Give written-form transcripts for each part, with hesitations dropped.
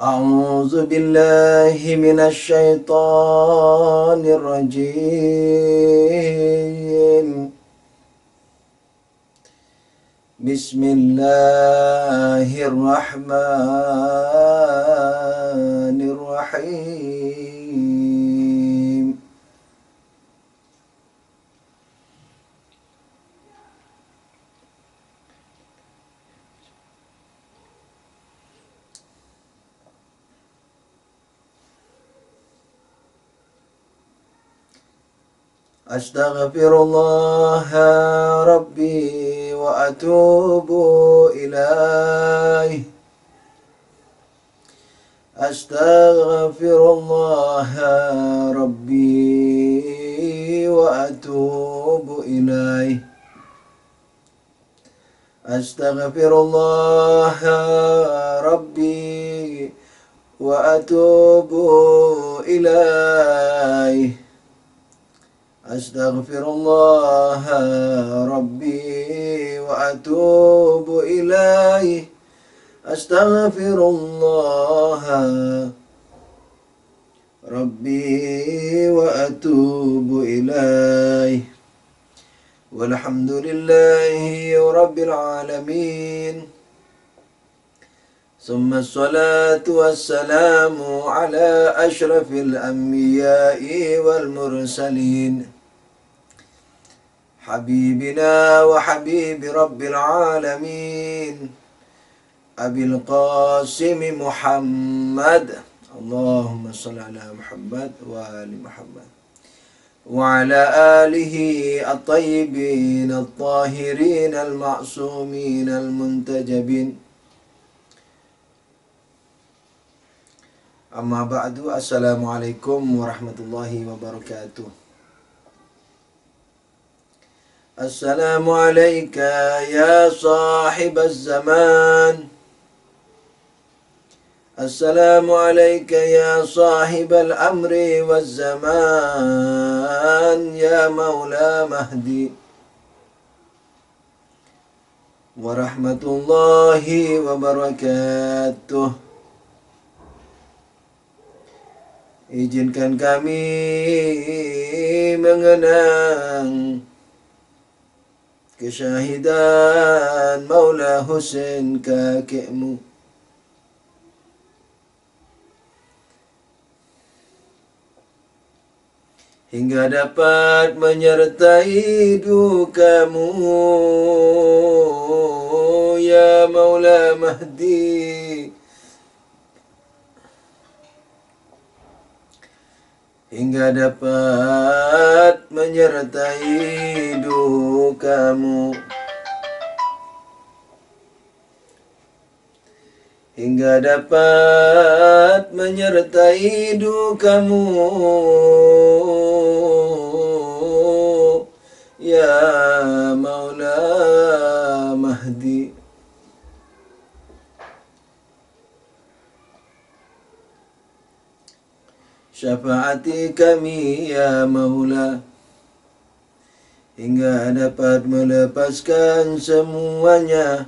أعوذ بالله من الشيطان الرجيم. بسم الله الرحمن الرحيم. أستغفر الله ربي وأتوب إليه. أستغفر الله ربي وأتوب إليه. أستغفر الله ربي وأتوب إليه. أستغفر الله ربي وأتوب إليه. أستغفر الله ربي وأتوب إليه. والحمد لله رب العالمين. ثم الصلاة والسلام على أشرف الأنبياء والمرسلين، حبيبنا وحبيب رب العالمين أبي القاسم محمد، اللهم صل على محمد وآل محمد وعلى آله الطيبين الطاهرين المعصومين المنتجبين. Amma ba'du. Assalamualaikum warahmatullahi wabarakatuh. Assalamu alayka ya sahib az-zaman. Assalamu alayka ya sahib al-amri waz-zaman. Ya Maula Mahdi. Warahmatullahi wabarakatuh. Izinkan kami mengenang kesyahidan Maula Husain kakekmu. Hingga dapat menyertai dukamu, ya Maula Mahdi. Hingga dapat menyertai dukamu. Hingga dapat menyertai dukamu, ya Maula Mahdi. Syafaati kami ya Maula, hingga dapat melepaskan semuanya,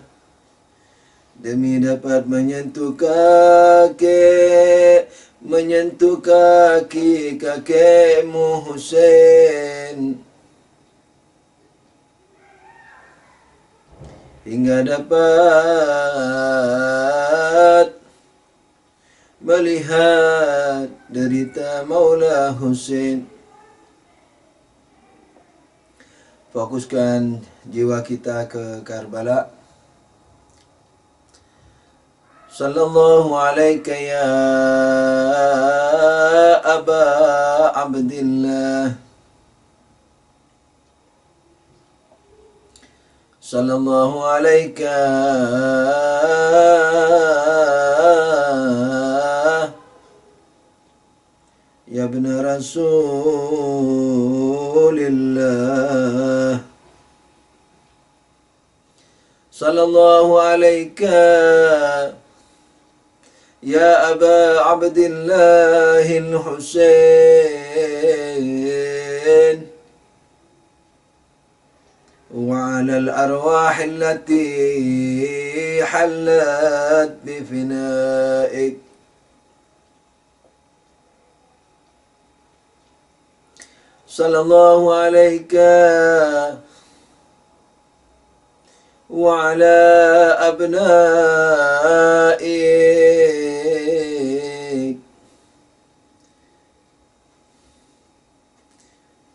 demi dapat menyentuh kaki kakekmu Husain. Hingga dapat melihat derita Maula Husain. Fokuskan jiwa kita ke Karbala. Sallallahu alaika ya Aba Abdillah. Sallallahu alaika ya ibn Rasulillah. Sallallahu alaika ya Aba Abdillah al-Husain. وعلى الأرواح التي حلت بفنائك sallallahu alaika wa ala abnaik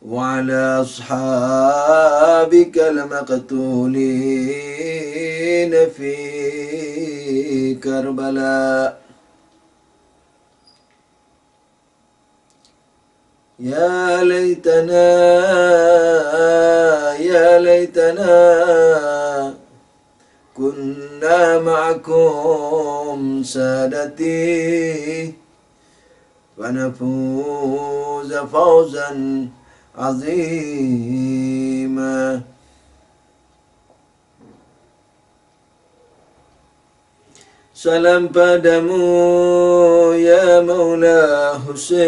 wa ala ashabika al-maqtulin fi Karbala. Ya laytana kunna ma'akum sadati fanafuza fawzan azima. Salam padamu ya Maula Husain.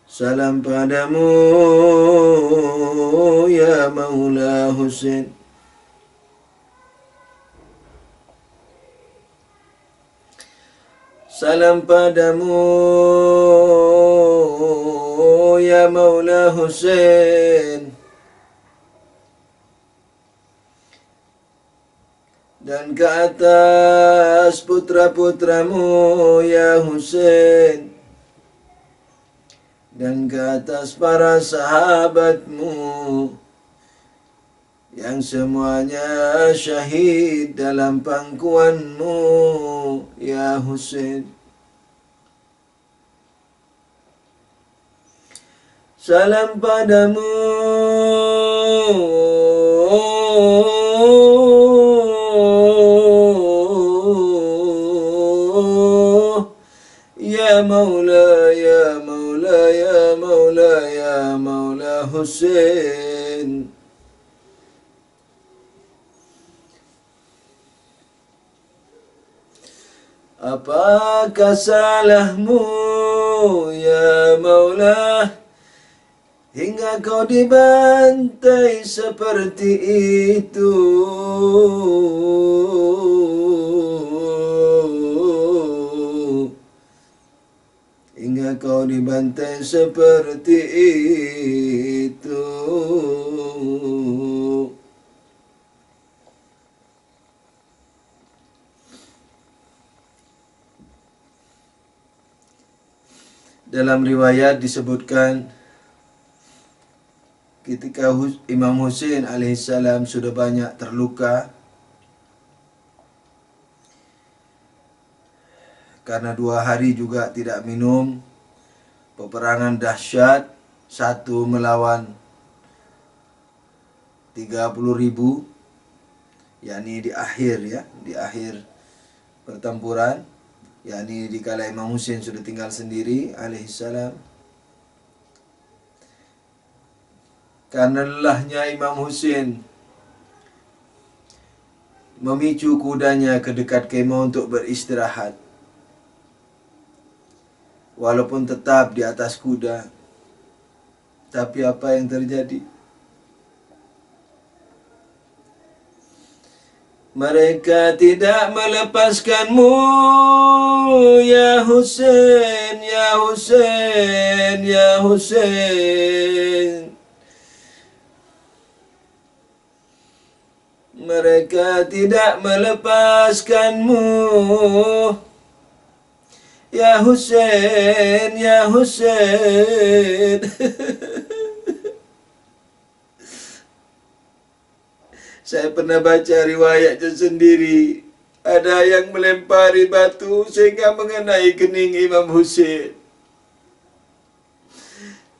Salam padamu ya Maula Husain. Salam padamu ya Maula Husain. Dan ke atas putra-putramu ya Husain, dan ke atas para sahabatmu yang semuanya syahid dalam pangkuanmu ya Husain. Salam padamu ya Maula, ya Maula, ya Maula, ya Maula Husain. Apakah salahmu ya Maula hingga kau dibantai seperti itu? Hingga kau dibantai seperti itu. Dalam riwayat disebutkan ketika Imam Husain alaihissalam sudah banyak terluka karena 2 hari juga tidak minum, peperangan dahsyat, 1 melawan 30.000, yakni di akhir pertempuran, yakni dikala Imam Husain sudah tinggal sendiri alaihissalam. Karena lelahnya Imam Husain memicu kudanya ke dekat kemah untuk beristirahat. Walaupun tetap di atas kuda, tapi apa yang terjadi? Mereka tidak melepaskanmu ya Husain, ya Husain, ya Husain. Mereka tidak melepaskanmu ya Husain, ya Husain. Saya pernah baca riwayatnya sendiri. Ada yang melempari batu sehingga mengenai kening Imam Husain.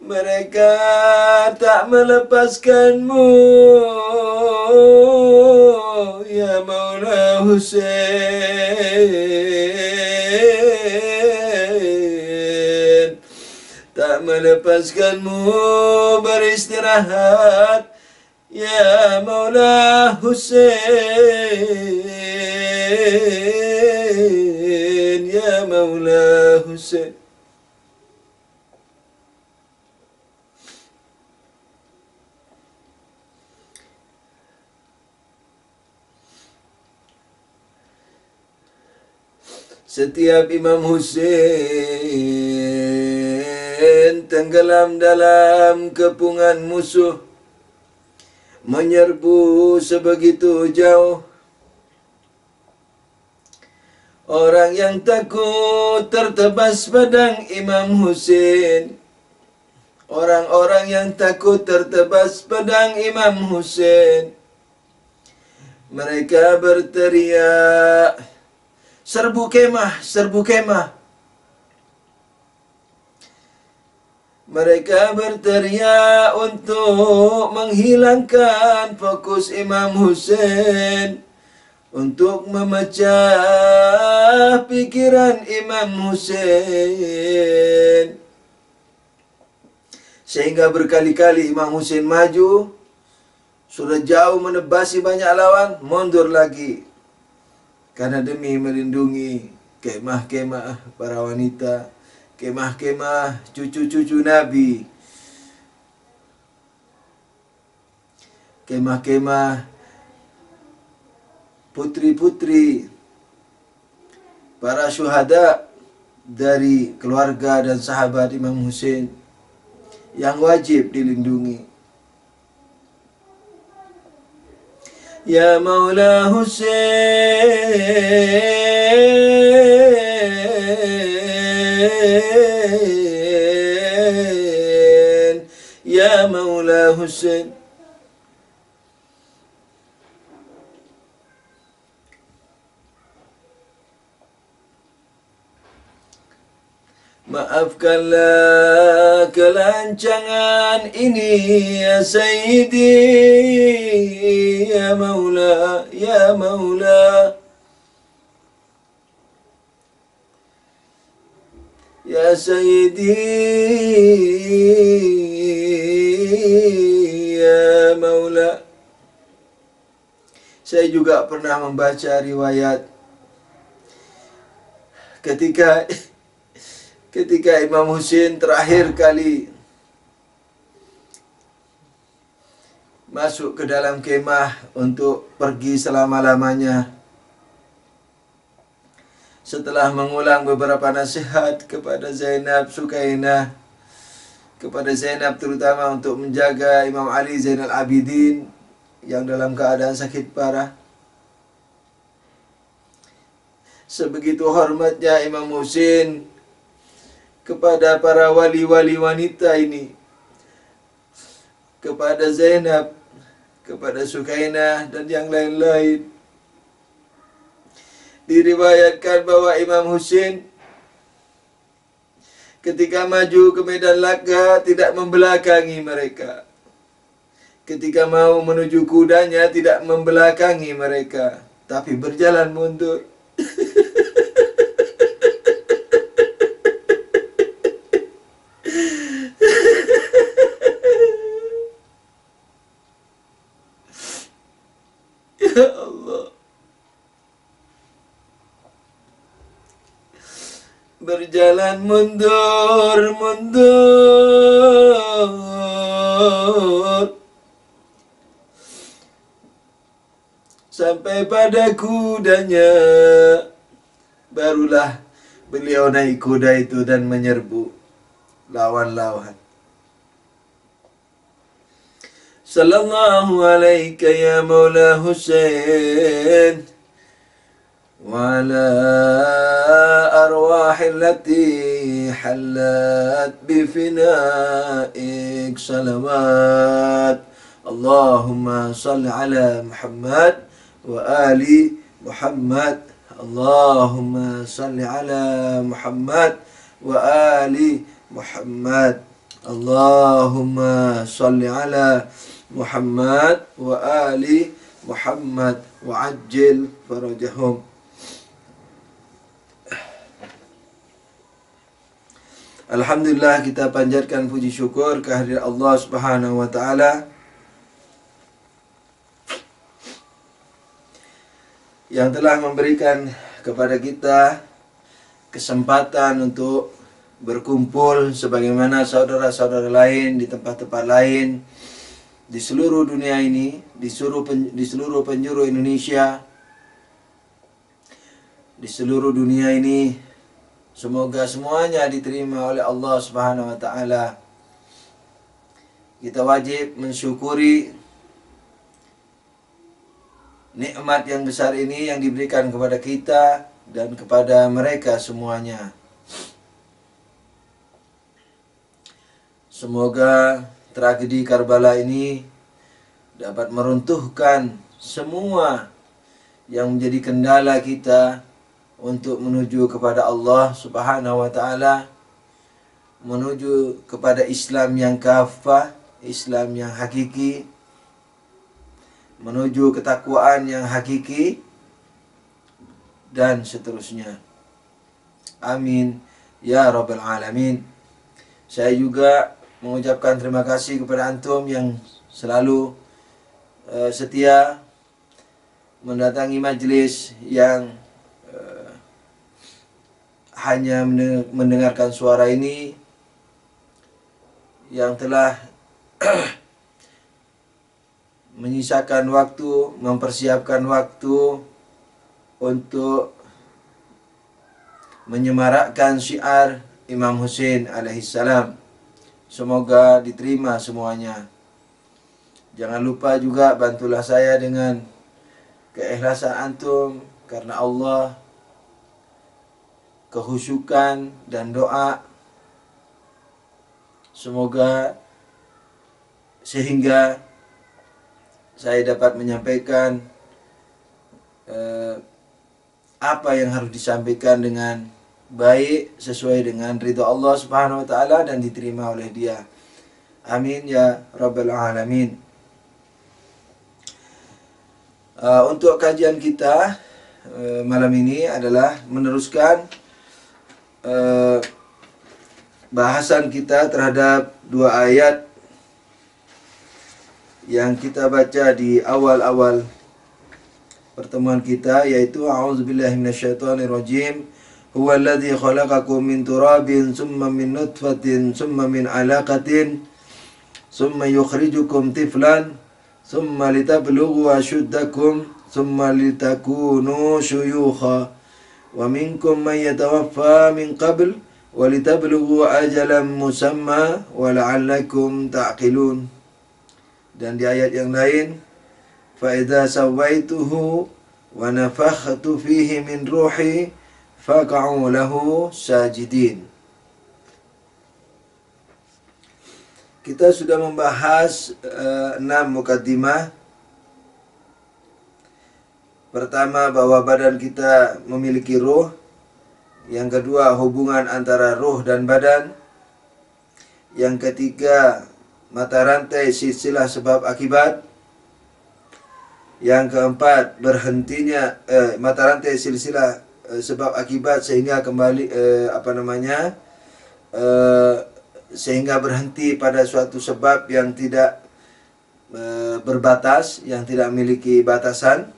Mereka tak melepaskanmu ya Maula Husain. Tak melepaskanmu beristirahat ya Maula Husain, ya Maula Husain. Setiap Imam Husain tenggelam dalam kepungan musuh, menyerbu sebegitu jauh. Orang yang takut tertebas pedang Imam Husain. Orang-orang yang takut tertebas pedang Imam Husain. Mereka berteriak, serbu kemah, serbu kemah. Mereka berteriak untuk menghilangkan fokus Imam Husain, untuk memecah pikiran Imam Husain. Sehingga berkali-kali Imam Husain maju, sudah jauh menebasi banyak lawan, mundur lagi. Karena demi melindungi kemah-kemah para wanita, kemah-kemah cucu-cucu Nabi, kemah-kemah putri-putri para syuhada dari keluarga dan sahabat Imam Husain yang wajib dilindungi. Ya Maula Husain, Ya Maula Husain. Maafkanlah kelancangan ini ya Sayyidi, ya Maula, ya Maula. Ya Sayyidi, ya Maula. Saya juga pernah membaca riwayat ketika Imam Husain terakhir kali masuk ke dalam kemah untuk pergi selama-lamanya, setelah mengulang beberapa nasihat kepada Zainab Sukainah, kepada Zainab terutama untuk menjaga Imam Ali Zainal Abidin yang dalam keadaan sakit parah. Sebegitu hormatnya Imam Husain kepada para wali-wali wanita ini, kepada Zainab, kepada Sukainah dan yang lain-lain. Diriwayatkan bahwa Imam Husain ketika maju ke medan laga tidak membelakangi mereka. Ketika mau menuju kudanya tidak membelakangi mereka, tapi berjalan mundur. Ya Allah. Berjalan mundur, mundur, sampai pada kudanya. Barulah beliau naik kuda itu dan menyerbu lawan-lawan. Sallallahu alaika ya Maula Husain wa ala arwahil lati halat bifinaik salawat. Allahumma salli ala Muhammad wa ali Muhammad. Allahumma salli ala Muhammad wa ali Muhammad. Allahumma salli ala Muhammad wa ali Muhammad wa ajil farajahum. Alhamdulillah, kita panjatkan puji syukur kehadirat Allah Subhanahu wa taala yang telah memberikan kepada kita kesempatan untuk berkumpul sebagaimana saudara-saudara lain di tempat-tempat lain di seluruh dunia ini, di seluruh penjuru Indonesia, di seluruh dunia ini. Semoga semuanya diterima oleh Allah Subhanahu wa taala. Kita wajib mensyukuri nikmat yang besar ini yang diberikan kepada kita dan kepada mereka semuanya. Semoga tragedi Karbala ini dapat meruntuhkan semua yang menjadi kendala kita untuk menuju kepada Allah Subhanahu wa taala, menuju kepada Islam yang kafah, Islam yang hakiki, menuju ketakwaan yang hakiki, dan seterusnya. Amin ya rabbal alamin. Saya juga mengucapkan terima kasih kepada antum yang selalu setia mendatangi majelis yang hanya mendengarkan suara ini, yang telah menyisakan waktu, mempersiapkan waktu untuk menyemarakkan syiar Imam Hussein alaihissalam. Semoga diterima semuanya. Jangan lupa juga bantulah saya dengan keikhlasan antum karena Allah, kehusyukan dan doa. Semoga sehingga saya dapat menyampaikan apa yang harus disampaikan dengan baik sesuai dengan ridha Allah Subhanahu wa taala dan diterima oleh Dia. Amin ya rabbal alamin. Untuk kajian kita malam ini adalah meneruskan bahasan kita terhadap dua ayat yang kita baca di awal-awal pertemuan kita, yaitu a'udzubillahi minasyaitonirrajim. Huwallazi khalaqakum min turabin summa min nutfatin summa min 'alaqatin summa yukhrijukum tiflan summa litablughu ashuddakum summa litakunu syuyukha wa minkum man yatawaffa min qabl wa litablughu ajalan musamma wa la'allakum ta'qilun. Dan di ayat yang lain, fa idza sawaituhu wa nafakhtu fihi min ruhi faqa'u lahu sajidin. Kita sudah membahas 6 mukaddimah. Pertama, bahwa badan kita memiliki ruh. Yang kedua, hubungan antara ruh dan badan. Yang ketiga, mata rantai silsilah sebab akibat. Yang keempat, berhentinya mata rantai silsilah sebab akibat sehingga kembali sehingga berhenti pada suatu sebab yang tidak berbatas, yang tidak memiliki batasan.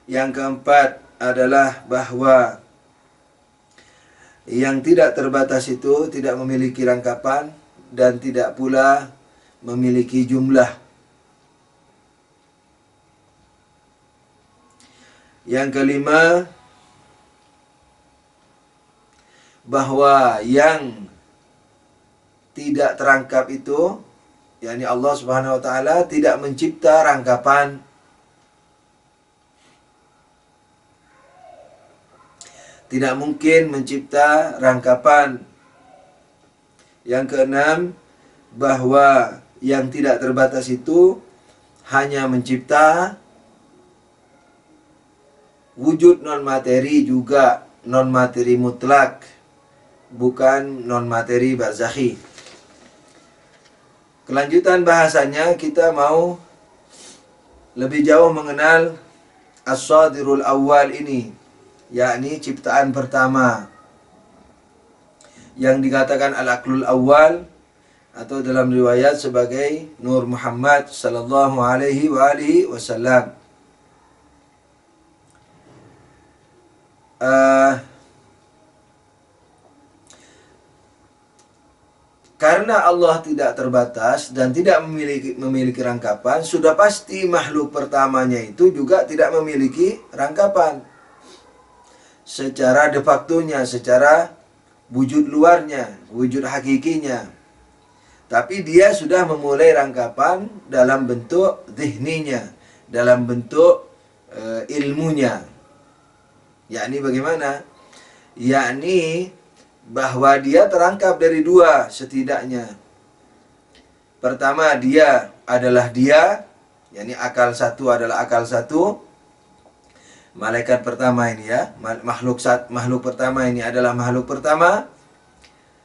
Yang keempat adalah bahwa yang tidak terbatas itu tidak memiliki rangkapan dan tidak pula memiliki jumlah. Yang kelima, bahwa yang tidak terangkap itu, yakni Allah Subhanahu wa taala tidak mencipta rangkapan. Tidak mungkin mencipta rangkapan. Yang keenam, bahwa yang tidak terbatas itu hanya mencipta wujud non-materi, juga non-materi mutlak, bukan non-materi barzakhi. Kelanjutan bahasanya, kita mau lebih jauh mengenal as-sadirul awal ini, yakni ciptaan pertama, yang dikatakan al-aqlul awal, atau dalam riwayat sebagai Nur Muhammad sallallahu alaihi wa alihi wasallam. Karena Allah tidak terbatas dan tidak memiliki rangkapan, sudah pasti makhluk pertamanya itu juga tidak memiliki rangkapan. secara de factonya, secara wujud luarnya, wujud hakikinya. Tapi dia sudah memulai rangkapan dalam bentuk zihninya, dalam bentuk ilmunya. Yakni bagaimana? Yakni bahwa dia terangkap dari dua setidaknya. Pertama, dia adalah dia, yakni akal satu adalah akal satu. Malaikat pertama ini ya, makhluk pertama ini adalah makhluk pertama.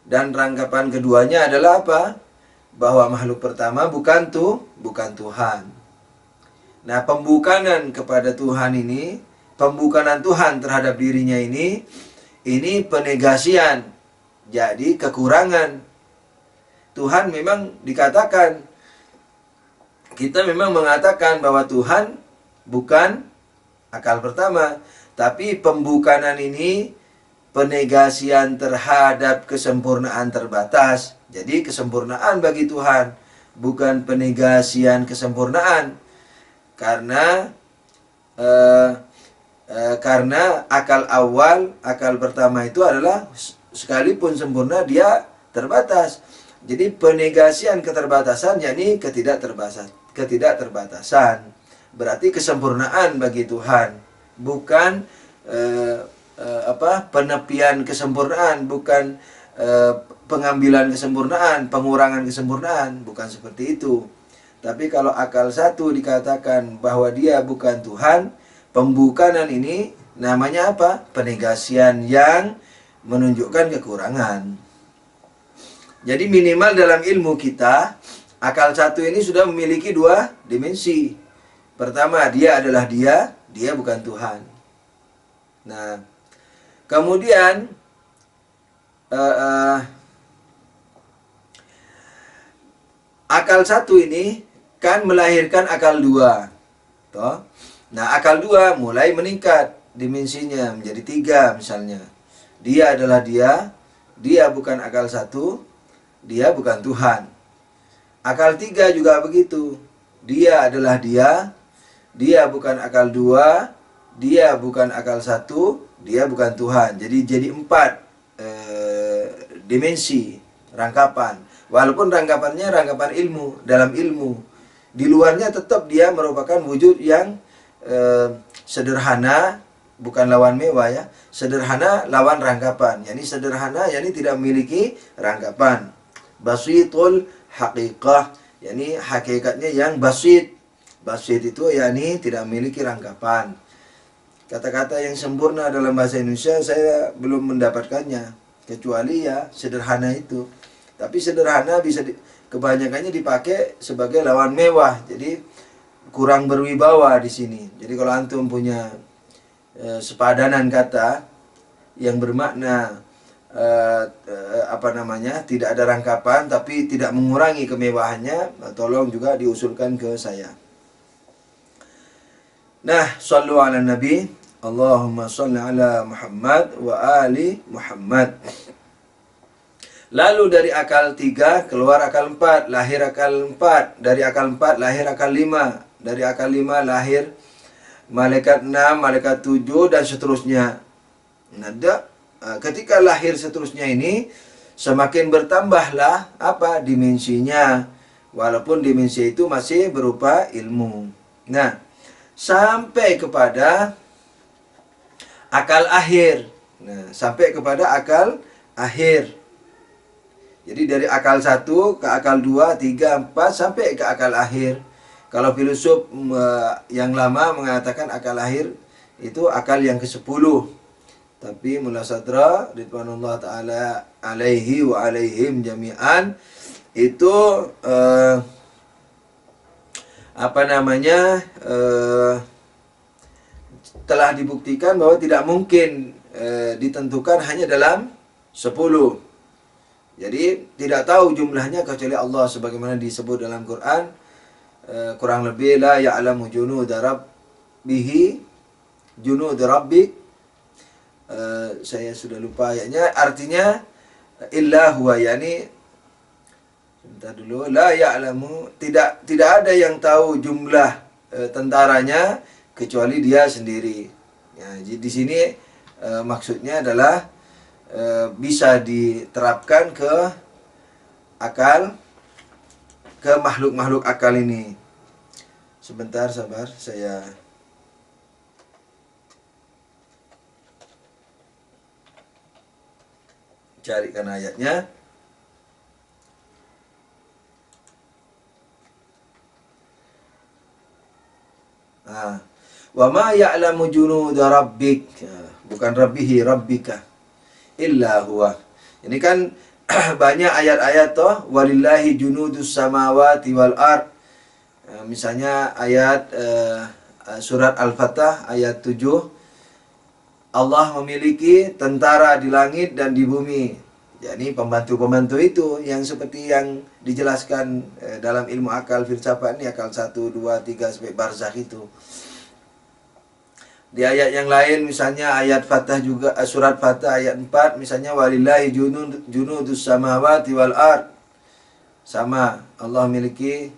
Dan rangkapan keduanya adalah apa? Bahwa makhluk pertama bukan Tuhan. Nah, pembukanan kepada Tuhan ini, pembukanan Tuhan terhadap dirinya ini penegasian. Jadi kekurangan. Tuhan memang dikatakan, kita memang mengatakan bahwa Tuhan bukan akal pertama, tapi pembukanan ini penegasian terhadap kesempurnaan terbatas. Jadi kesempurnaan bagi Tuhan, bukan penegasian kesempurnaan. Karena akal awal, akal pertama itu adalah sekalipun sempurna dia terbatas. Jadi penegasian keterbatasan yakni ketidakterbatasan. Berarti kesempurnaan bagi Tuhan, bukan penepian kesempurnaan, bukan pengambilan kesempurnaan, pengurangan kesempurnaan, bukan seperti itu. Tapi kalau akal satu dikatakan bahwa dia bukan Tuhan, pembukanan ini namanya apa? Penegasian yang menunjukkan kekurangan. Jadi minimal dalam ilmu kita, akal satu ini sudah memiliki dua dimensi. Pertama, dia adalah dia bukan Tuhan. Nah, kemudian akal satu ini kan melahirkan akal dua. Toh? Nah, akal dua mulai meningkat dimensinya menjadi 3 misalnya. Dia adalah dia bukan akal satu, dia bukan Tuhan. Akal 3 juga begitu. Dia adalah dia bukan akal 2, dia bukan akal 1, dia bukan Tuhan. Jadi 4 dimensi rangkapan. Walaupun rangkapannya rangkapan ilmu, dalam ilmu. Di luarnya tetap dia merupakan wujud yang sederhana, bukan lawan mewah ya. Sederhana lawan rangkapan. Yani sederhana, yani tidak memiliki rangkapan. Basitul haqiqah, yani hakikatnya yang basit. Basit itu yani tidak memiliki rangkapan. Kata-kata yang sempurna dalam bahasa Indonesia saya belum mendapatkannya, kecuali ya sederhana itu. Tapi sederhana bisa kebanyakannya dipakai sebagai lawan mewah. Jadi kurang berwibawa di sini. Jadi kalau antum punya sepadanan kata yang bermakna tidak ada rangkapan tapi tidak mengurangi kemewahannya, tolong juga diusulkan ke saya. Nah, shallu ala nabi, Allahumma shalli ala Muhammad wa ali Muhammad. Lalu dari akal 3 keluar akal 4, lahir akal 4, dari akal 4 lahir akal 5, dari akal 5 lahir malaikat 6, malaikat 7 dan seterusnya. Nah, ketika lahir seterusnya ini semakin bertambahlah dimensinya, walaupun dimensi itu masih berupa ilmu. Nah, sampai kepada akal akhir. Nah, sampai kepada akal akhir. Jadi dari akal 1 ke akal 2, 3, 4 sampai ke akal akhir. Kalau filosof yang lama mengatakan akal akhir itu akal yang ke-10. Tapi Mullah Sadra ridwanullah taala alaihi wa alaihim jami'an itu telah dibuktikan bahwa tidak mungkin ditentukan hanya dalam 10. Jadi tidak tahu jumlahnya kecuali Allah, sebagaimana disebut dalam Quran, kurang lebih la ya'lamu junuda rabbik. Saya sudah lupa ayatnya, artinya illa huwa, yani sebentar dulu, la ya'lamu, tidak ada yang tahu jumlah tentaranya kecuali dia sendiri. Ya, di sini maksudnya adalah bisa diterapkan ke akal, ke makhluk-makhluk akal ini. Sebentar, sabar, saya carikan ayatnya. Wa ma ya'lamu junuda rabbik, bukan rabbihi, rabbika, illa huwa. Ini kan banyak ayat-ayat toh, walillahi junudus samawati wal ard. Misalnya ayat surat Al-Fatah ayat 7, Allah memiliki tentara di langit dan di bumi. Jadi pembantu-pembantu itu yang seperti yang dijelaskan dalam ilmu akal filsafat ini, akal 1, 2, 3 sampai barzakh itu. Di ayat yang lain misalnya ayat Fatah juga, surat Fatah ayat 4 misalnya walillahi junudus samawati wal ard. Sama, Allah memiliki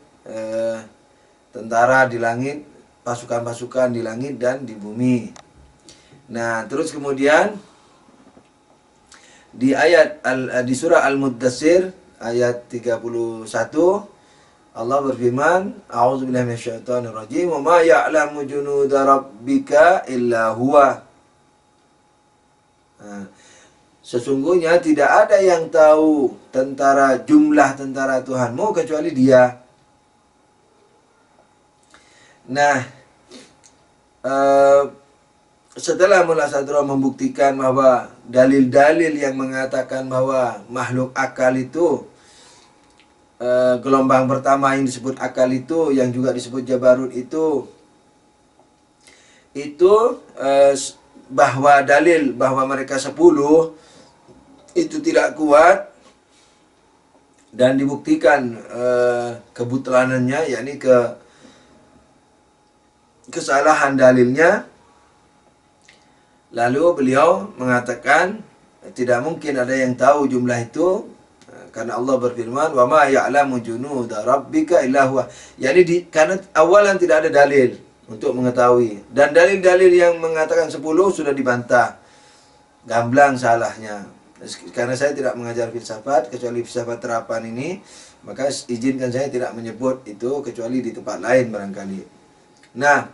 tentara di langit, pasukan-pasukan di langit dan di bumi. Nah, terus kemudian di ayat di surah Al-Muddatsir ayat 31 Allah berfirman, a'udzubillahi minasyaitonir rajim, wa ma ya'lamu junuda rabbika illa huwa. Sesungguhnya tidak ada yang tahu jumlah tentara Tuhanmu kecuali Dia. Nah, setelah Mullah Sadra membuktikan bahwa dalil-dalil yang mengatakan bahwa makhluk akal itu, gelombang pertama yang disebut akal itu, yang juga disebut Jabarut itu bahwa dalil bahwa mereka 10 itu tidak kuat dan dibuktikan kebutlanannya, yakni kesalahan dalilnya. Lalu beliau mengatakan tidak mungkin ada yang tahu jumlah itu, karena Allah berfirman wa ma ya'lamu junuda rabbika illa huwa. Yani karena awalan tidak ada dalil untuk mengetahui, dan dalil-dalil yang mengatakan 10 sudah dibantah, gamblang salahnya. Karena saya tidak mengajar filsafat kecuali filsafat terapan ini, maka izinkan saya tidak menyebut itu kecuali di tempat lain barangkali. Nah,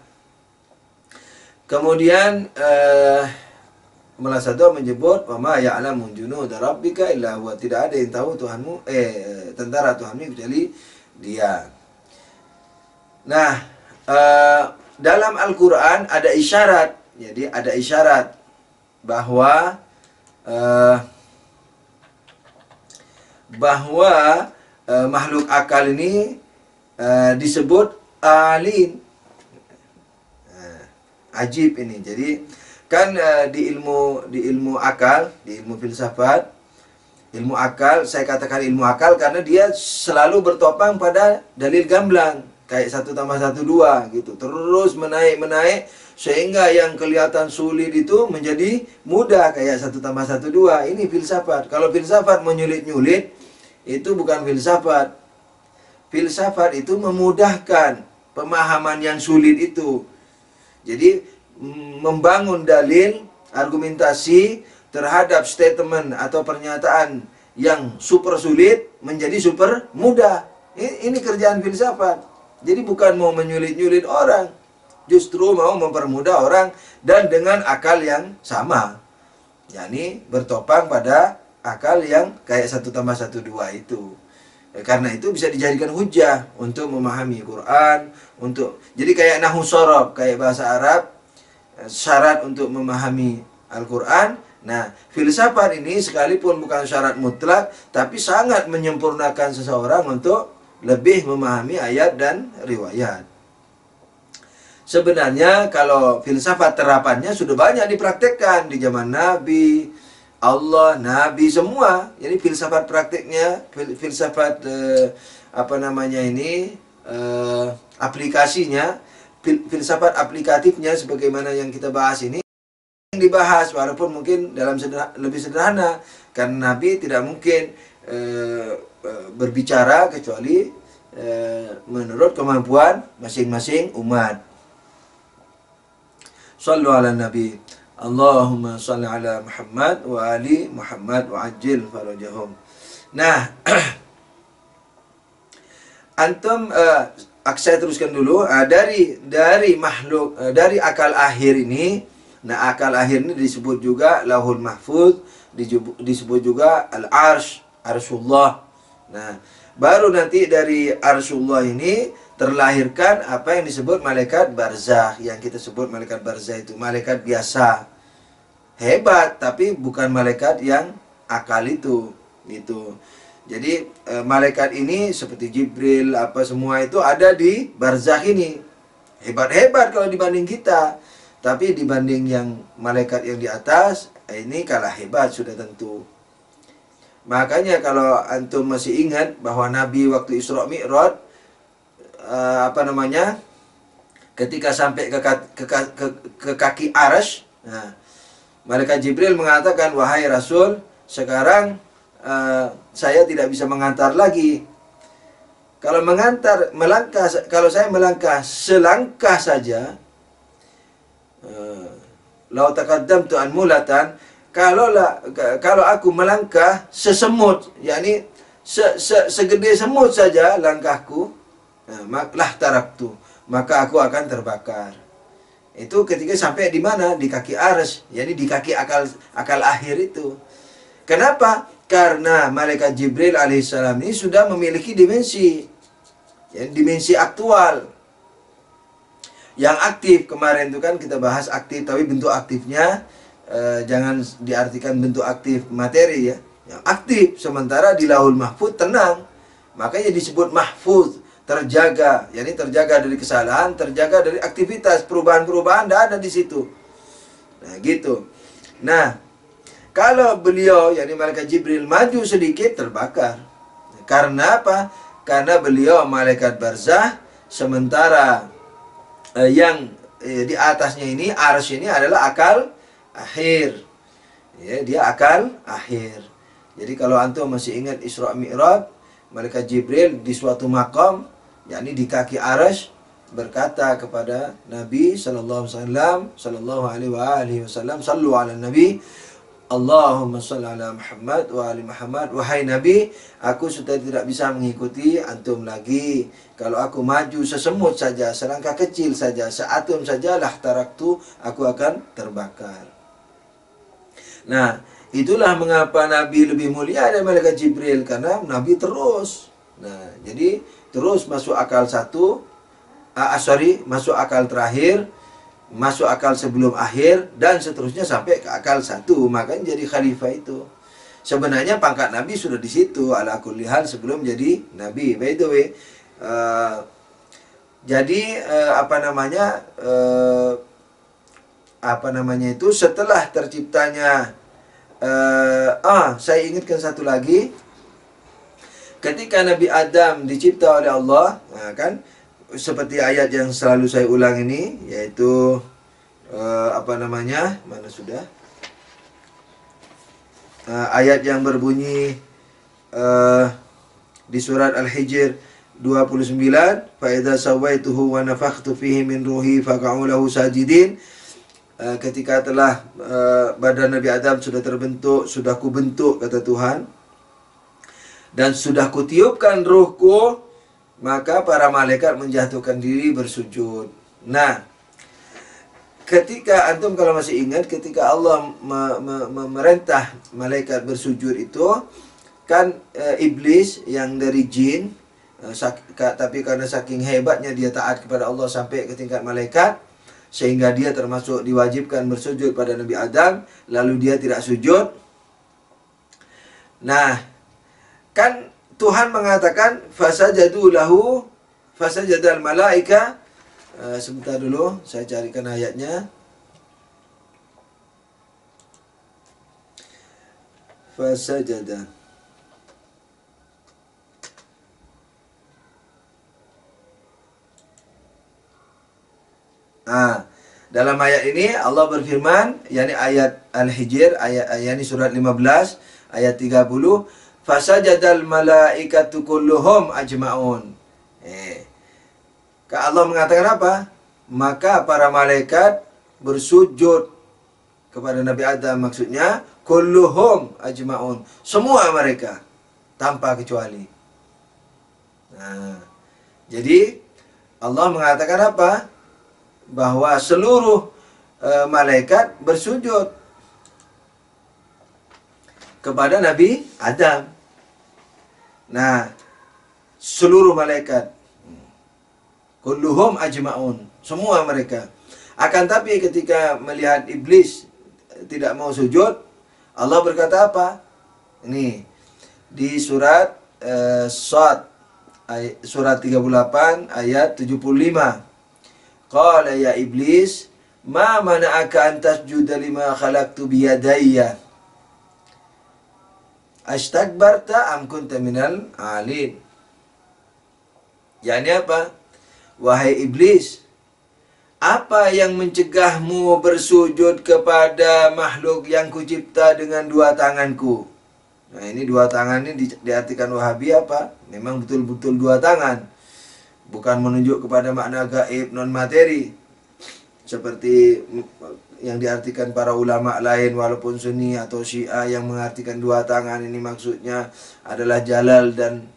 kemudian Mullah Sadra menyebut wa ma ya'lamu junuda rabbika illa huwa, tidak ada yang tahu Tuhanmu tentara Tuhanmu kecuali Dia. Nah, dalam Al-Qur'an ada isyarat. Jadi ada isyarat bahwa makhluk akal ini disebut alin. Ajib ini. Jadi kan di ilmu akal, di ilmu filsafat, ilmu akal, saya katakan ilmu akal karena dia selalu bertopang pada dalil gamblang, kayak 1 tambah 1 2 gitu, terus menaik sehingga yang kelihatan sulit itu menjadi mudah, kayak 1 tambah 1 2. Ini filsafat. Kalau filsafat menyulit-nyulit, itu bukan filsafat. Filsafat itu memudahkan pemahaman yang sulit itu. Jadi membangun dalil, argumentasi terhadap statement atau pernyataan yang super sulit menjadi super mudah. Ini kerjaan filsafat. Jadi bukan mau menyulit-nyulit orang, justru mau mempermudah orang dan dengan akal yang sama. yakni bertopang pada akal yang kayak 1 tambah 1 2 itu. Karena itu bisa dijadikan hujah untuk memahami Quran, jadi kayak nahu sorob, kayak bahasa Arab, syarat untuk memahami Al-Quran. Nah, filsafat ini sekalipun bukan syarat mutlak, tapi sangat menyempurnakan seseorang untuk lebih memahami ayat dan riwayat. Sebenarnya kalau filsafat terapannya sudah banyak dipraktekkan di zaman Nabi, Allah, Nabi semua. Jadi filsafat prakteknya, filsafat aplikasinya, filsafat aplikatifnya sebagaimana yang kita bahas ini yang dibahas, walaupun mungkin dalam lebih sederhana, karena Nabi tidak mungkin berbicara kecuali menurut kemampuan masing-masing umat. Sallu ala Nabi. Allahumma shalli ala Muhammad wa ali Muhammad wa ajil farajahum. Nah, antum saya teruskan dulu. Dari makhluk, dari akal akhir ini. Nah, akal akhir ini disebut juga Lauhul Mahfuz, disebut juga Al-Arsh, Arshullah. Nah, baru nanti dari Arshullah ini terlahirkan apa yang disebut malaikat barzakh. Yang kita sebut malaikat barzakh itu malaikat biasa, hebat, tapi bukan malaikat yang akal itu, gitu. Jadi malaikat ini seperti Jibril, apa semua itu ada di barzakh ini. Hebat-hebat kalau dibanding kita. Tapi dibanding yang malaikat yang di atas, ini kalah hebat sudah tentu. Makanya kalau antum masih ingat bahwa Nabi waktu Isra Mi'raj, ketika sampai ke kaki Arsy, nah, malaikat Jibril mengatakan, wahai Rasul, sekarang saya tidak bisa mengantar lagi. Kalau saya melangkah selangkah saja, lau taqaddamtu an mulatan, kalau aku melangkah sesemut, yakni segede semut saja langkahku, lah taraktu, maka aku akan terbakar. Itu ketika sampai di mana? Di kaki Arsy, yakni di kaki akal akhir itu. Kenapa? Karena malaikat Jibril alaihissalam ini sudah memiliki dimensi, ya, dimensi aktual yang aktif. Kemarin itu kan kita bahas aktif, tapi bentuk aktifnya jangan diartikan bentuk aktif materi, ya, yang aktif. Sementara di Lauhul Mahfuz tenang, makanya disebut mahfuz, terjaga, yakni terjaga dari kesalahan, terjaga dari aktivitas perubahan-perubahan, tidak ada di situ. Nah, gitu. Nah, kalau beliau, yakni malaikat Jibril, maju sedikit terbakar. Karena apa? Karena beliau malaikat barzakh, sementara yang di atasnya ini, Arsy ini adalah akal akhir. Ya, dia akal akhir. Jadi kalau antum masih ingat Isra Mi'raj, malaikat Jibril di suatu maqam, yakni di kaki Arsy, berkata kepada Nabi sallallahu alaihi wasallam, sallu ala Nabi, Allahumma shalli ala Muhammad wa ali Muhammad. Wahai Nabi, aku sudah tidak bisa mengikuti antum lagi. Kalau aku maju sesemut saja, selangkah kecil saja, seatom saja, lah taraktu, aku akan terbakar. Nah, itulah mengapa Nabi lebih mulia dari malaikat Jibril, karena Nabi terus. Nah, jadi terus masuk akal masuk akal terakhir, masuk akal sebelum akhir, dan seterusnya sampai ke akal satu. Makanya jadi khalifah itu. Sebenarnya pangkat Nabi sudah di situ ala kulli hal sebelum jadi Nabi. By the way, setelah terciptanya, saya ingatkan satu lagi. Ketika Nabi Adam dicipta oleh Allah, kan seperti ayat yang selalu saya ulang ini, yaitu mana sudah ayat yang berbunyi di surat Al-Hijr 29, fa idza sawaituhu wa nafakhtu fihi min ruhi faq'u lahu sajidin. Ketika telah badan Nabi Adam sudah terbentuk, sudah kubentuk, kata Tuhan, dan sudah kutiupkan ruhku, maka para malaikat menjatuhkan diri bersujud. Nah, ketika antum kalau masih ingat, ketika Allah memerintah malaikat bersujud itu, kan iblis yang dari jin, tapi karena saking hebatnya dia taat kepada Allah sampai ke tingkat malaikat, sehingga dia termasuk diwajibkan bersujud pada Nabi Adam, lalu dia tidak sujud. Nah, kan Tuhan mengatakan fasajadu lahu, fasajadal malaika. Sebentar dulu, saya carikan ayatnya. Fasajada. Dalam ayat ini Allah berfirman, yakni ayat Al-Hijr, yakni surat 15 ayat 30, fasajadal malaikatu kulluhum ajma'un. Allah mengatakan apa? Maka para malaikat bersujud kepada Nabi Adam, maksudnya kulluhum ajma'un, semua mereka tanpa kecuali. Nah, jadi Allah mengatakan apa? Bahwa seluruh malaikat bersujud kepada Nabi Adam. Nah, seluruh malaikat, kulluhum ajma'un, semua mereka. Akan tapi ketika melihat iblis tidak mau sujud, Allah berkata apa? Ini di surat Shad, surat 38 ayat 75. Qala ya iblis, ma mana'aka an tasjuda lima khalaqtu biyadayya astakbarta am kunta minal alin. Yakni apa? Wahai iblis, apa yang mencegahmu bersujud kepada makhluk yang kucipta dengan dua tanganku? Nah, ini dua tangan ini diartikan Wahabi apa? Memang betul-betul dua tangan. Bukan menunjuk kepada makna gaib non materi seperti yang diartikan para ulama lain, walaupun Sunni atau Syiah yang mengartikan dua tangan ini maksudnya adalah jalal dan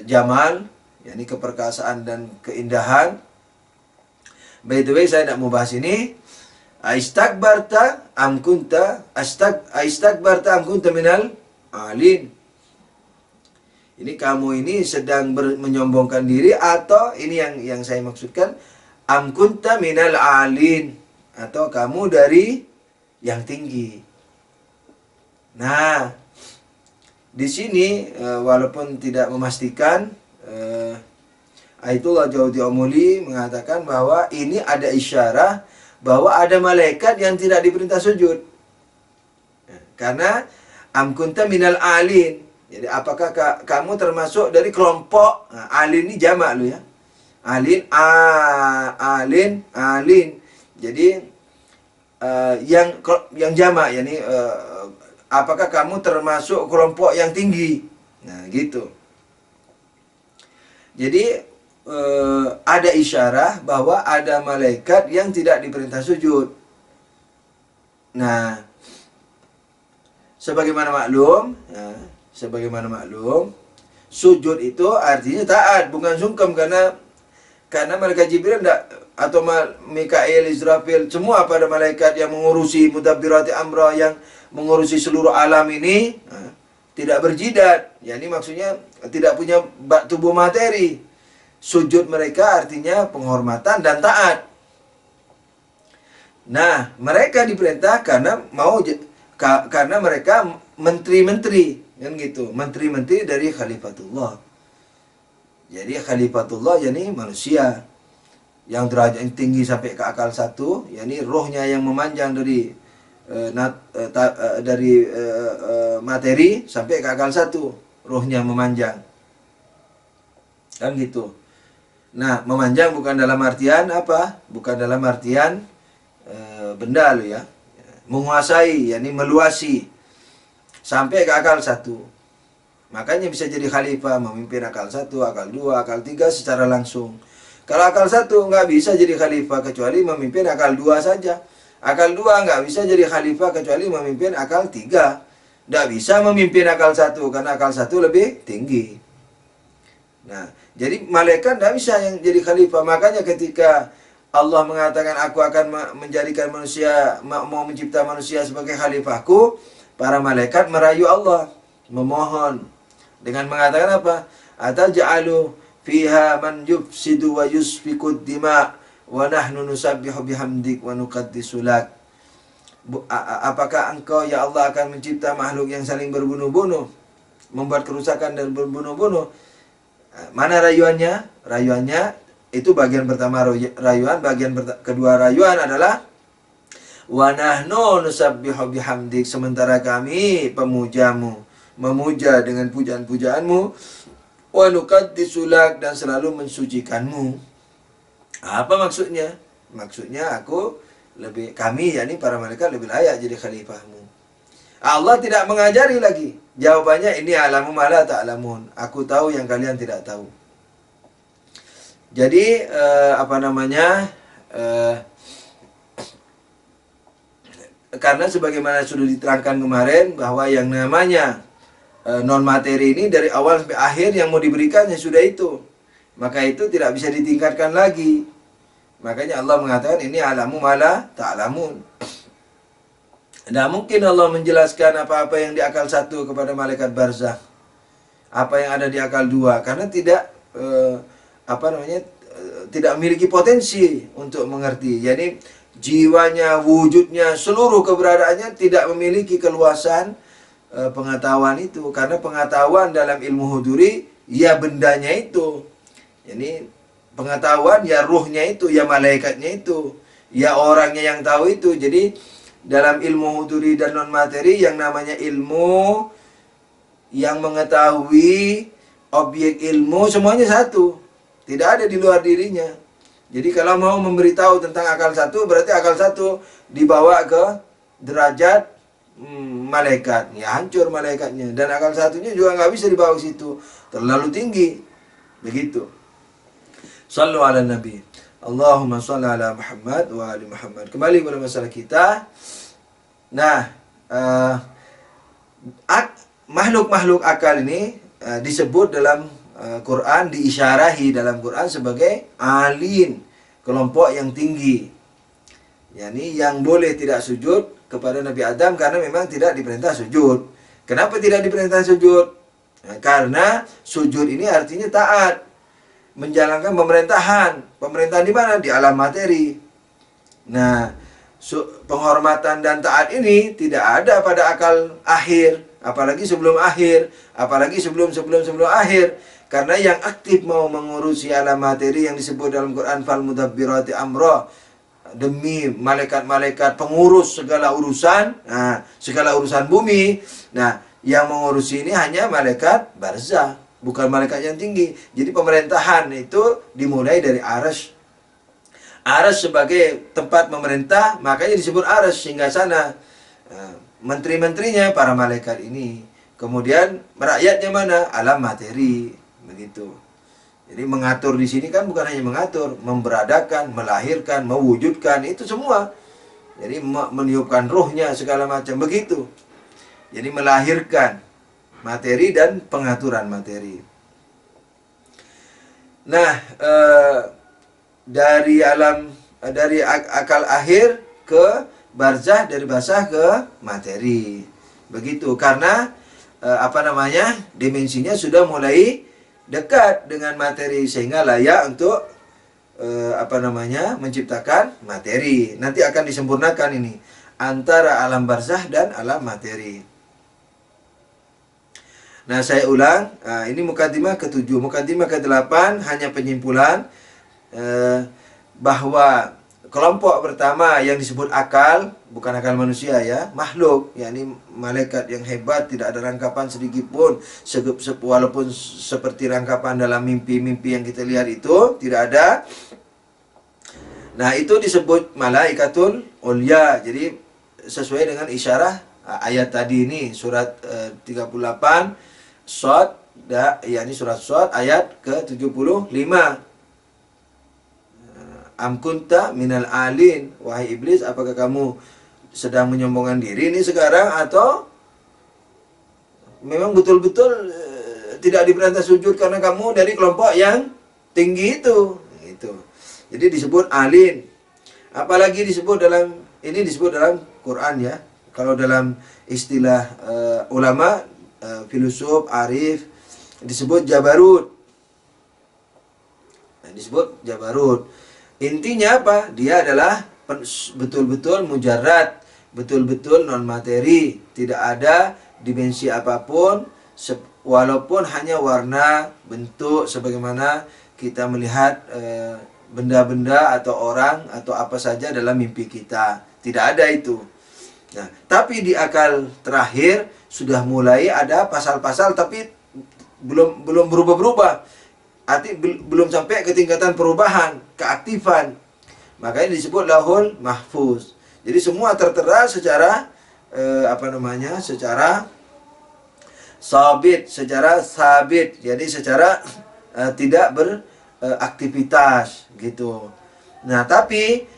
jamal, yakni keperkasaan dan keindahan. By the way, saya tidak mau bahas ini. Aistakbarta am kunta minal alin. Ini kamu ini sedang menyombongkan diri, atau ini yang saya maksudkan, am kunta minal alin, atau kamu dari yang tinggi. Nah, di sini walaupun tidak memastikan, Ayatullah Jauti Omuli mengatakan bahwa ini ada isyarah bahwa ada malaikat yang tidak diperintah sujud. Karena am kunta minal alin. Jadi apakah kamu termasuk dari kelompok, nah, alin ini jamak lu ya. Alin, alin. Jadi yang jamak, yakni apakah kamu termasuk kelompok yang tinggi? Nah, gitu. Jadi ada isyarah bahwa ada malaikat yang tidak diperintah sujud. Nah, sebagaimana maklum, sujud itu artinya taat, bukan sungkem, karena malaikat Jibril atau Mikail, Israfil, semua pada malaikat yang mengurusi mudabbirati amra, yang mengurusi seluruh alam ini, tidak berjidat. Ya, ini maksudnya tidak punya tubuh materi. Sujud mereka artinya penghormatan dan taat. Nah, mereka diperintah karena mereka menteri-menteri, kan gitu, menteri-menteri dari Khalifatullah. Jadi Khalifatullah yakni manusia yang derajat yang tinggi sampai ke akal satu, yakni rohnya yang memanjang dari materi sampai ke akal satu, rohnya memanjang, kan gitu. Nah, memanjang bukan dalam artian apa? Bukan dalam artian benda lo ya. Menguasai, yakni meluasi sampai ke akal satu. Makanya bisa jadi khalifah, memimpin akal satu, akal dua, akal tiga secara langsung. Kalau akal satu nggak bisa jadi khalifah kecuali memimpin akal dua saja. Akal dua nggak bisa jadi khalifah kecuali memimpin akal tiga. Nggak bisa memimpin akal satu karena akal satu lebih tinggi. Nah, jadi malaikat tidak bisa yang jadi khalifah. Makanya ketika Allah mengatakan aku akan menjadikan manusia, mau mencipta manusia sebagai khalifahku, para malaikat merayu Allah, memohon dengan mengatakan apa? Ataj'alu fiha man yufsidu wa yusfikud dima wa nahnu nusabbihu bihamdik wa nuqaddisu lak. Apakah engkau ya Allah akan mencipta makhluk yang saling berbunuh-bunuh, membuat kerusakan dan berbunuh-bunuh? Mana rayuannya? Rayuannya itu bagian pertama rayuan, bagian kedua rayuan adalah wa nahnu nusabbihu bihamdik, sementara kami pemujamu, memuja dengan pujaan-pujaanmu, wa nuqaddisu lak, dan selalu mensucikanmu. Apa maksudnya? Maksudnya kami yakni para malaikat lebih layak jadi khalifahmu. Allah tidak mengajari lagi. Jawabannya ini alamu ma la ta'lamun. Aku tahu yang kalian tidak tahu. Jadi karena sebagaimana sudah diterangkan kemarin bahwa yang namanya non materi ini dari awal sampai akhir yang mau diberikan ya sudah itu. Maka itu tidak bisa ditingkatkan lagi. Makanya Allah mengatakan ini alamu mala ta'lamun. Tidak mungkin Allah menjelaskan apa-apa yang di akal satu kepada malaikat barzakh. Apa yang ada di akal dua, karena tidak tidak memiliki potensi untuk mengerti. Jadi jiwanya, wujudnya, seluruh keberadaannya tidak memiliki keluasan pengetahuan itu, karena pengetahuan dalam ilmu huduri ya bendanya itu, ini pengetahuan ya ruhnya itu, ya malaikatnya itu, ya orangnya yang tahu itu. Jadi dalam ilmu huduri dan non materi yang namanya ilmu yang mengetahui objek ilmu semuanya satu, tidak ada di luar dirinya. Jadi kalau mau memberitahu tentang akal satu, berarti akal satu dibawa ke derajat malaikat, ya hancur malaikatnya. Dan akal satunya juga nggak bisa dibawa ke situ, terlalu tinggi. Begitu. Sallu ala Nabi. Allahumma salli ala Muhammad wa ali Muhammad. Kembali kepada masalah kita. Nah, makhluk-makhluk akal ini disebut dalam Quran, diisyarahi dalam Quran sebagai alin, kelompok yang tinggi. Yani yang boleh tidak sujud kepada Nabi Adam karena memang tidak diperintah sujud. Kenapa tidak diperintah sujud? Nah, karena sujud ini artinya taat, menjalankan pemerintahan. Pemerintahan di mana? Di alam materi. Nah, penghormatan dan taat ini tidak ada pada akal akhir, apalagi sebelum akhir, apalagi sebelum akhir. Karena yang aktif mau mengurusi alam materi yang disebut dalam Quran fal mudabbirati amra, demi malaikat-malaikat pengurus segala urusan, segala urusan bumi. Nah, yang mengurusi ini hanya malaikat barzakh, bukan malaikat yang tinggi. Jadi pemerintahan itu dimulai dari arsy. Arsy sebagai tempat memerintah, makanya disebut arsy, hingga sana. Menteri-menterinya para malaikat ini. Kemudian rakyatnya mana? Alam materi, begitu. Jadi mengatur di sini kan bukan hanya mengatur, memberadakan, melahirkan, mewujudkan, itu semua. Jadi meniupkan ruhnya segala macam, begitu. Jadi melahirkan materi dan pengaturan materi. Nah, dari akal akhir ke barzakh, dari barzakh ke materi. Begitu, karena dimensinya sudah mulai dekat dengan materi sehingga layak untuk menciptakan materi. Nanti akan disempurnakan ini antara alam barzakh dan alam materi. Nah, saya ulang, ini mukadimah ke-7. Mukadimah ke-8 hanya penyimpulan bahwa kelompok pertama yang disebut akal, bukan akal manusia ya, makhluk, yakni malaikat yang hebat, tidak ada rangkapan sedikit pun, walaupun seperti rangkapan dalam mimpi-mimpi yang kita lihat itu, tidak ada. Nah, itu disebut malaikatul ulya. Jadi sesuai dengan isyarah ayat tadi ini, surat 38 Shad, yakni surat Shad ayat ke-75. Am kunta minal alin, wahai iblis, apakah kamu sedang menyombongkan diri ini sekarang, atau memang betul-betul tidak diperintah sujud karena kamu dari kelompok yang tinggi itu, gitu. Jadi disebut alin. Apalagi disebut dalam Quran ya. Kalau dalam istilah ulama, filosof, arif, disebut jabarut. Disebut jabarut. Intinya apa? Dia adalah betul-betul mujarrad, betul-betul non materi, tidak ada dimensi apapun, walaupun hanya warna, bentuk, sebagaimana kita melihat benda-benda atau orang atau apa saja dalam mimpi kita. Tidak ada itu. Nah, tapi di akal terakhir sudah mulai ada pasal-pasal, tapi belum berubah-berubah. Belum sampai ke tingkatan perubahan, keaktifan. Makanya disebut lahul mahfuz. Jadi semua tertera secara secara sabit, jadi secara tidak beraktivitas gitu. Nah, tapi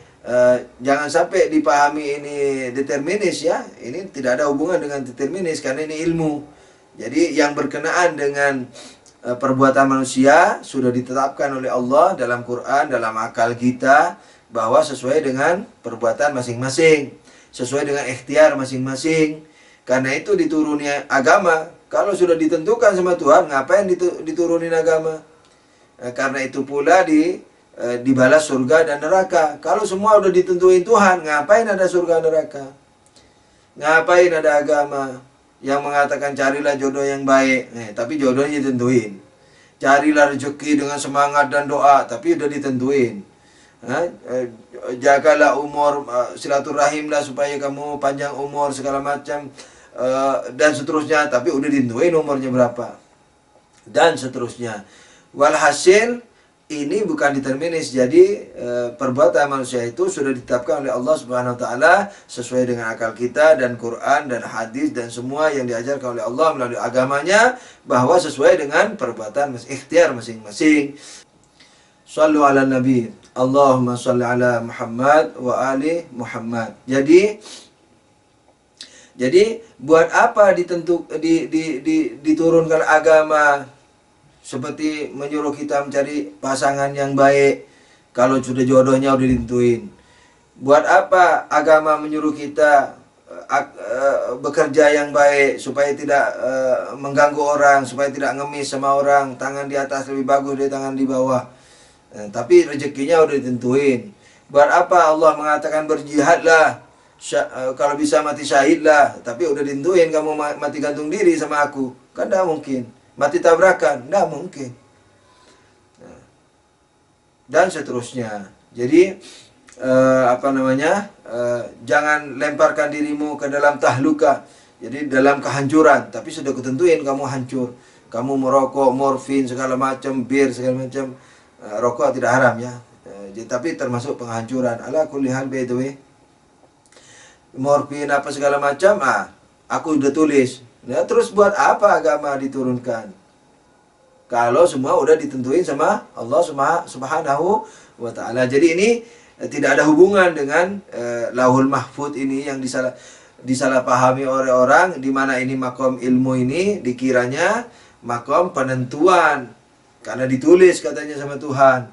Jangan sampai dipahami ini determinis ya. Ini tidak ada hubungan dengan determinis karena ini ilmu. Jadi yang berkenaan dengan perbuatan manusia sudah ditetapkan oleh Allah dalam Quran, dalam akal kita, bahwa sesuai dengan perbuatan masing-masing, sesuai dengan ikhtiar masing-masing. Karena itu dituruni agama. Kalau sudah ditentukan sama Tuhan, ngapain diturunin agama? Karena itu pula dibalas surga dan neraka. Kalau semua udah ditentuin Tuhan, ngapain ada surga neraka? Ngapain ada agama yang mengatakan carilah jodoh yang baik, tapi jodohnya ditentuin. Carilah rezeki dengan semangat dan doa, tapi udah ditentuin. Jagalah umur, silaturahimlah supaya kamu panjang umur segala macam, dan seterusnya, tapi udah ditentuin umurnya berapa, dan seterusnya. Walhasil ini bukan determinis. Jadi perbuatan manusia itu sudah ditetapkan oleh Allah Subhanahu wa taala sesuai dengan akal kita dan Quran dan hadis dan semua yang diajarkan oleh Allah melalui agamanya, bahwa sesuai dengan perbuatan ikhtiar masing-masing. Shallu ala nabi. Allahumma shalli ala Muhammad wa ali Muhammad. Jadi buat apa diturunkan agama seperti menyuruh kita mencari pasangan yang baik kalau sudah jodohnya udah ditentuin? Buat apa agama menyuruh kita bekerja yang baik supaya tidak mengganggu orang, supaya tidak ngemis sama orang, tangan di atas lebih bagus dari tangan di bawah, tapi rezekinya udah ditentuin. Buat apa Allah mengatakan berjihadlah, kalau bisa mati syahidlah, tapi udah ditentuin kamu mati gantung diri sama aku? Kan tidak mungkin. Mati tabrakan, tidak mungkin. Dan seterusnya. Jadi jangan lemparkan dirimu ke dalam tahluka, jadi dalam kehancuran, tapi sudah ketentuin kamu hancur. Kamu merokok, morfin segala macam, bir segala macam. Rokok tidak haram ya, tapi termasuk penghancuran. Ala kulli hal, by the way, morfin apa segala macam, aku udah tulis. Nah, terus buat apa agama diturunkan? Kalau semua udah ditentuin sama Allah Subhanahu wa taala. Jadi ini tidak ada hubungan dengan Lauhul Mahfuz ini yang disalahpahami oleh orang, di mana ini makom ilmu ini dikiranya makom penentuan karena ditulis katanya sama Tuhan.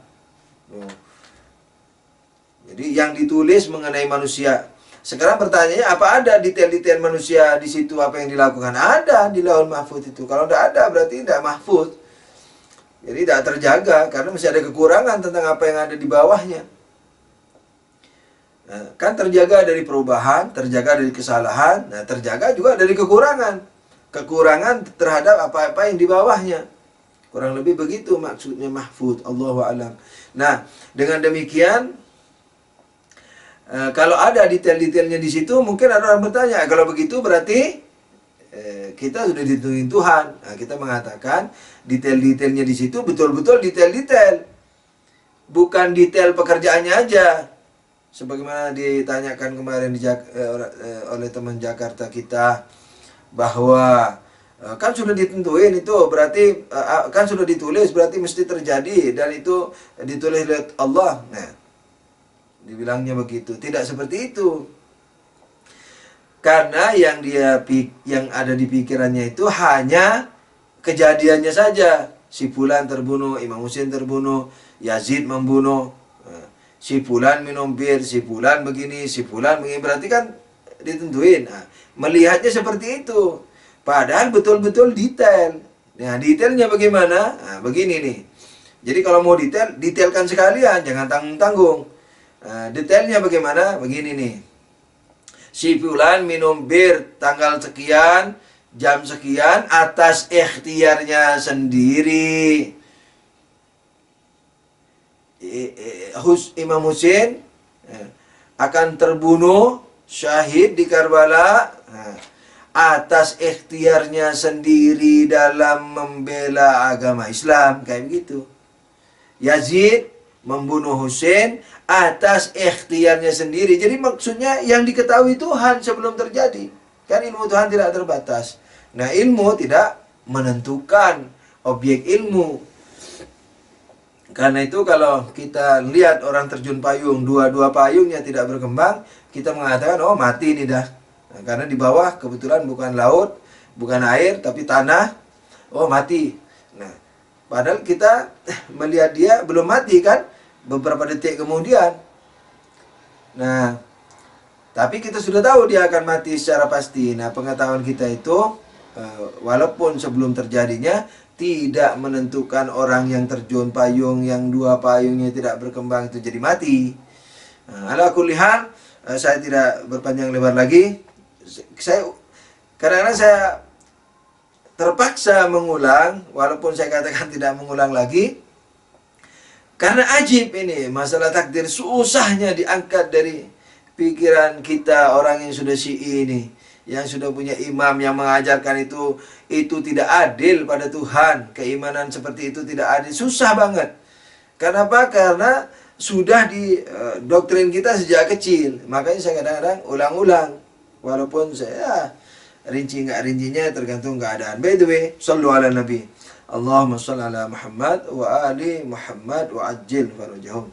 Jadi yang ditulis mengenai manusia. Sekarang pertanyaannya, apa ada detail-detail manusia di situ, apa yang dilakukan? Ada di Lauhul Mahfuz itu. Kalau tidak ada berarti tidak mahfuz. Jadi tidak terjaga karena masih ada kekurangan tentang apa yang ada di bawahnya. Nah, kan terjaga dari perubahan, terjaga dari kesalahan, nah terjaga juga dari kekurangan. Kekurangan terhadap apa-apa yang di bawahnya. Kurang lebih begitu maksudnya mahfuz. Allahu a'lam. Nah, dengan demikian, kalau ada detail-detailnya di situ, mungkin ada orang bertanya, kalau begitu berarti kita sudah ditentuin Tuhan. Nah, kita mengatakan detail-detailnya di situ betul-betul detail-detail, bukan detail pekerjaannya aja. Sebagaimana ditanyakan kemarin oleh teman Jakarta kita, bahwa kan sudah ditentuin itu, berarti kan sudah ditulis, berarti mesti terjadi, dan itu ditulis oleh Allah. Nah, dibilangnya begitu. Tidak seperti itu. Karena yang ada di pikirannya itu hanya kejadiannya saja. Si fulan terbunuh, Imam Husain terbunuh, Yazid membunuh, si fulan minum bir, si fulan begini, si fulan begini, berarti kan ditentuin. Nah, melihatnya seperti itu. Padahal betul-betul detail. Nah, detailnya bagaimana? Nah, begini nih. Jadi kalau mau detail, detailkan sekalian, jangan tanggung-tanggung. Detailnya bagaimana? Begini nih. Si fulan minum bir tanggal sekian, jam sekian, atas ikhtiarnya sendiri. Imam Husain akan terbunuh syahid di Karbala atas ikhtiarnya sendiri dalam membela agama Islam, kayak begitu. Yazid membunuh Husain atas ikhtiarnya sendiri. Jadi maksudnya yang diketahui Tuhan sebelum terjadi. Kan ilmu Tuhan tidak terbatas. Nah, ilmu tidak menentukan objek ilmu. Karena itu kalau kita lihat orang terjun payung, dua-dua payungnya tidak berkembang, kita mengatakan, oh mati ini dah. Nah, karena di bawah kebetulan bukan laut, bukan air, tapi tanah, oh mati. Nah, padahal kita melihat dia belum mati kan, beberapa detik kemudian. Nah, tapi kita sudah tahu dia akan mati secara pasti. Nah, pengetahuan kita itu, walaupun sebelum terjadinya, tidak menentukan orang yang terjun payung, yang dua payungnya tidak berkembang itu jadi mati. Nah, ala kulli hal, saya tidak berpanjang lebar lagi. Kadang-kadang saya terpaksa mengulang, walaupun saya katakan tidak mengulang lagi, karena ajib ini, masalah takdir susahnya diangkat dari pikiran kita orang yang sudah syi'i ini, yang sudah punya imam yang mengajarkan itu tidak adil pada Tuhan. Keimanan seperti itu tidak adil, susah banget. Kenapa? Karena sudah di doktrin kita sejak kecil. Makanya saya kadang-kadang ulang-ulang, walaupun saya rinci nggak rincinya tergantung keadaan. By the way, sallu ala nabi, Allahumma salli ala Muhammad wa ali Muhammad wa ajil farajahum.